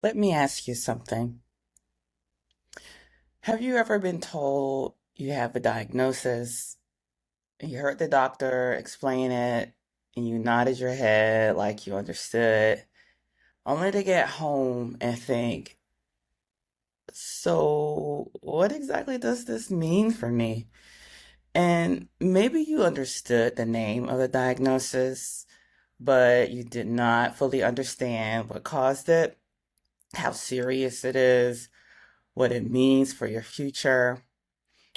Let me ask you something. Have you ever been told you have a diagnosis and you heard the doctor explain it and you nodded your head like you understood, only to get home and think, so what exactly does this mean for me? And maybe you understood the name of the diagnosis, but you did not fully understand what caused it, how serious it is, what it means for your future,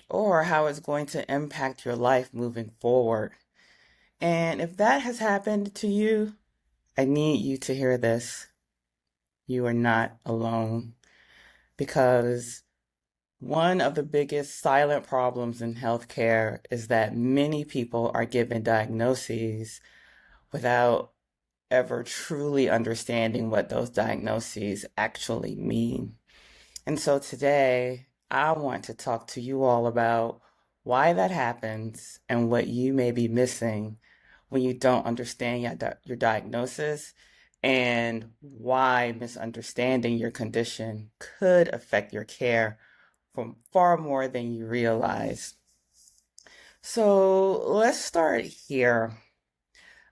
or how it's going to impact your life moving forward. And if that has happened to you, I need you to hear this. You are not alone because one of the biggest silent problems in healthcare is that many people are given diagnoses without ever truly understanding what those diagnoses actually mean. And so today, I want to talk to you all about why that happens and what you may be missing when you don't understand your diagnosis and why misunderstanding your condition could affect your care from far more than you realize. So let's start here.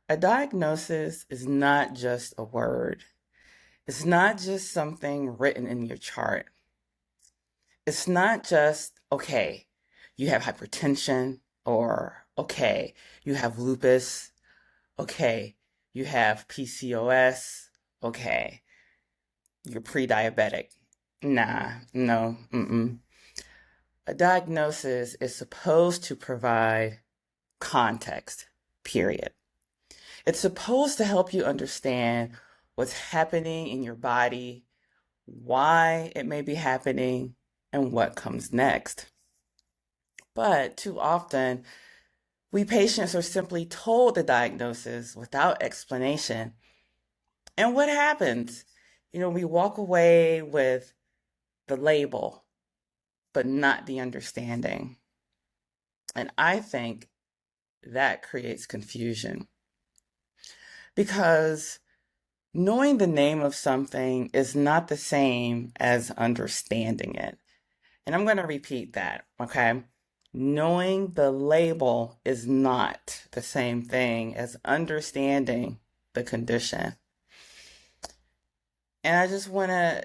A diagnosis is not just a word. It's not just something written in your chart. It's not just, okay, you have hypertension, or okay, you have lupus, okay, you have PCOS, okay, you're pre-diabetic. Nah, no, mm-mm. A diagnosis is supposed to provide context, period. It's supposed to help you understand what's happening in your body, why it may be happening, and what comes next. But too often, we patients are simply told the diagnosis without explanation. And what happens? We walk away with the label, but not the understanding. And I think that creates confusion because knowing the name of something is not the same as understanding it. And I'm going to repeat that, okay? Knowing the label is not the same thing as understanding the condition. And I just want to,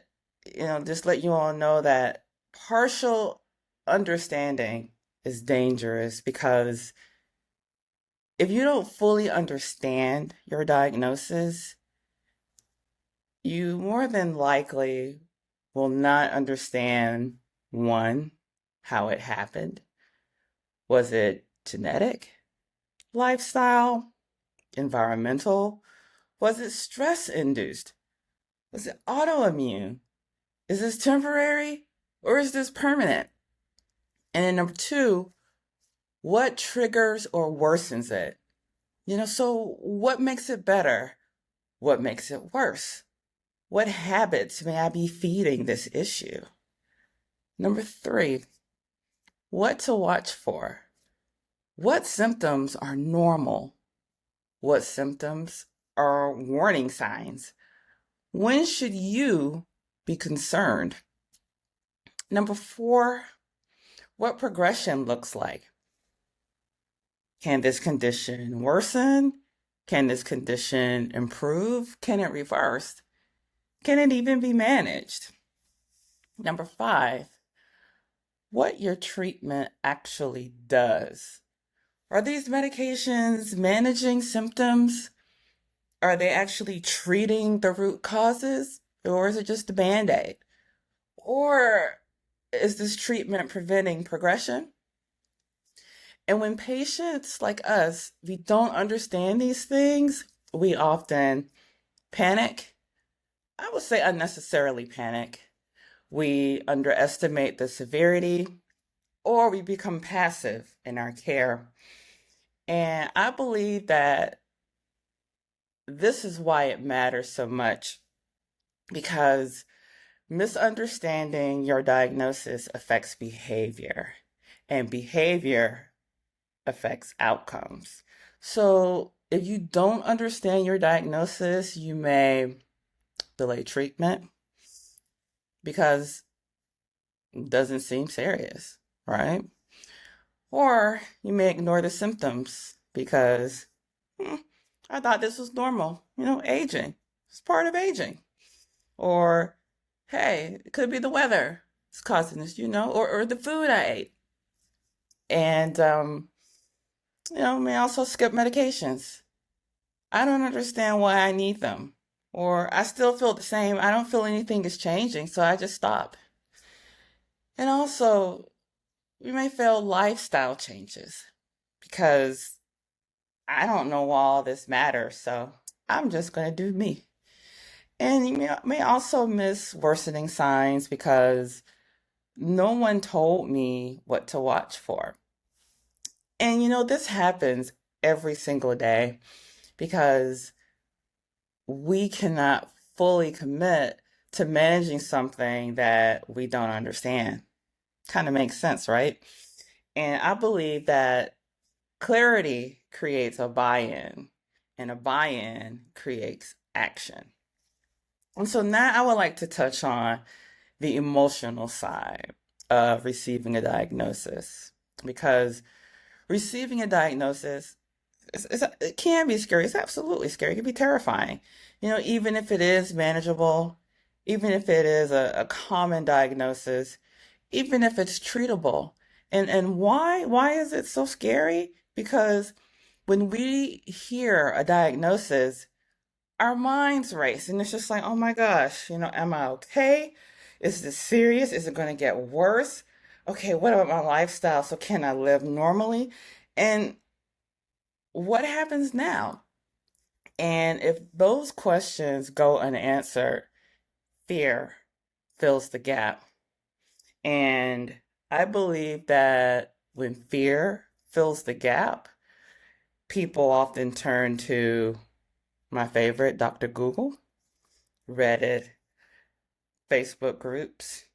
just let you all know that partial understanding is dangerous because if you don't fully understand your diagnosis, you more than likely will not understand one, how it happened. Was it genetic, lifestyle, environmental? Was it stress induced? Was it autoimmune? Is this temporary or is this permanent? And then number two, what triggers or worsens it? So what makes it better? What makes it worse? What habits may I be feeding this issue? Number three, what to watch for? What symptoms are normal? What symptoms are warning signs? When should you be concerned? Number four, what progression looks like. Can this condition worsen? Can this condition improve? Can it reverse? Can it even be managed? Number five, what your treatment actually does. Are these medications managing symptoms? Are they actually treating the root causes? Or is it just a band-aid? Or is this treatment preventing progression? And when patients like us, we don't understand these things, we often panic. I would say unnecessarily panic. We underestimate the severity, or we become passive in our care. And I believe that this is why it matters so much because misunderstanding your diagnosis affects behavior, and behavior affects outcomes. So, if you don't understand your diagnosis, you may delay treatment, because it doesn't seem serious, right? Or you may ignore the symptoms because "Hmm, I thought this was normal. Aging. It's part of aging." Or, hey, it could be the weather it's causing this, or the food I ate. And, may also skip medications. I don't understand why I need them. Or I still feel the same. I don't feel anything is changing, so I just stop. And also, we may fail lifestyle changes because I don't know why all this matters, so I'm just going to do me. And you may also miss worsening signs because no one told me what to watch for. And this happens every single day because we cannot fully commit to managing something that we don't understand. Kind of makes sense, right? And I believe that clarity creates a buy-in, and a buy-in creates action. And so now I would like to touch on the emotional side of receiving a diagnosis because receiving a diagnosis it can be scary. It's absolutely scary. It can be terrifying. Even if it is manageable, even if it is a common diagnosis, even if it's treatable. And why is it so scary? Because when we hear a diagnosis, our minds race and it's just like, oh my gosh, am I okay? Is this serious? Is it going to get worse? Okay, what about my lifestyle? So can I live normally? And what happens now? And if those questions go unanswered, fear fills the gap. And I believe that when fear fills the gap, people often turn to my favorite, Dr. Google, Reddit, Facebook groups,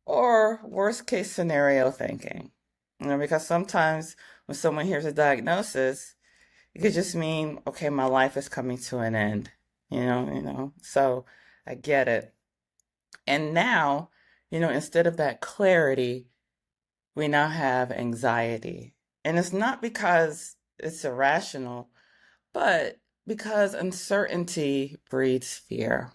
or worst case scenario thinking. Because sometimes when someone hears a diagnosis, it could just mean, okay, my life is coming to an end. So I get it. And now, instead of that clarity, we now have anxiety. And it's not because it's irrational, but because uncertainty breeds fear.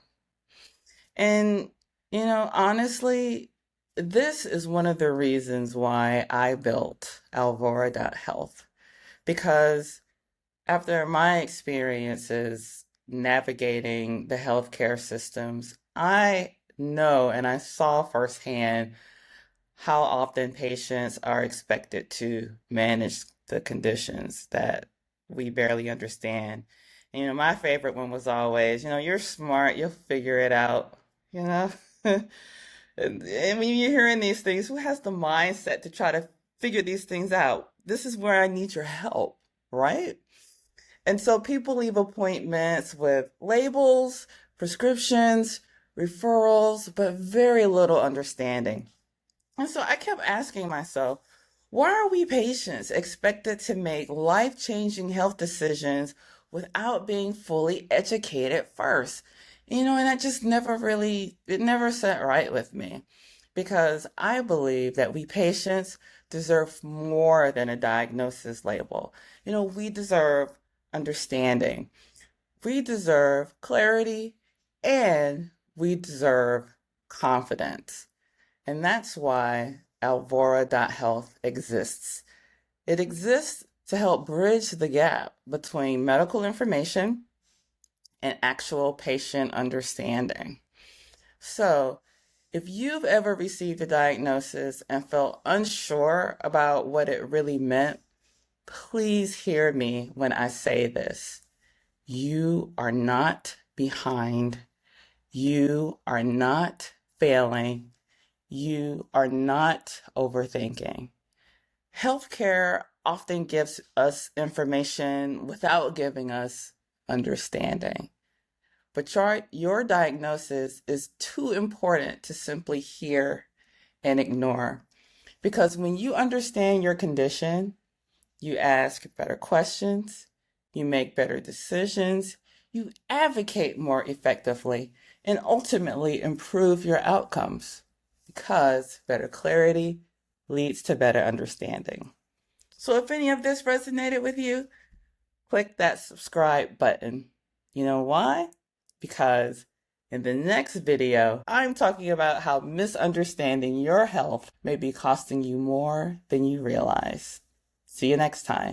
And, honestly, this is one of the reasons why I built Alvora.health. Because after my experiences navigating the healthcare systems, I know and I saw firsthand how often patients are expected to manage the conditions that we barely understand. My favorite one was always, you're smart, you'll figure it out, you know? And when you're hearing these things, who has the mindset to try to figure these things out? This is where I need your help, right? And so people leave appointments with labels, prescriptions, referrals, but very little understanding. And so I kept asking myself, why are we patients expected to make life-changing health decisions without being fully educated first? And that just it never sat right with me because I believe that we patients deserve more than a diagnosis label. We deserve understanding, we deserve clarity, and we deserve confidence. And that's why Alvora.health exists. It exists to help bridge the gap between medical information and actual patient understanding. So, if you've ever received a diagnosis and felt unsure about what it really meant, please hear me when I say this. You are not behind. You are not failing. You are not overthinking. Healthcare often gives us information without giving us understanding. But your diagnosis is too important to simply hear and ignore. Because when you understand your condition, you ask better questions, you make better decisions, you advocate more effectively, and ultimately improve your outcomes. because better clarity leads to better understanding. So if any of this resonated with you, click that subscribe button. You know why? Because in the next video, I'm talking about how misunderstanding your health may be costing you more than you realize. See you next time.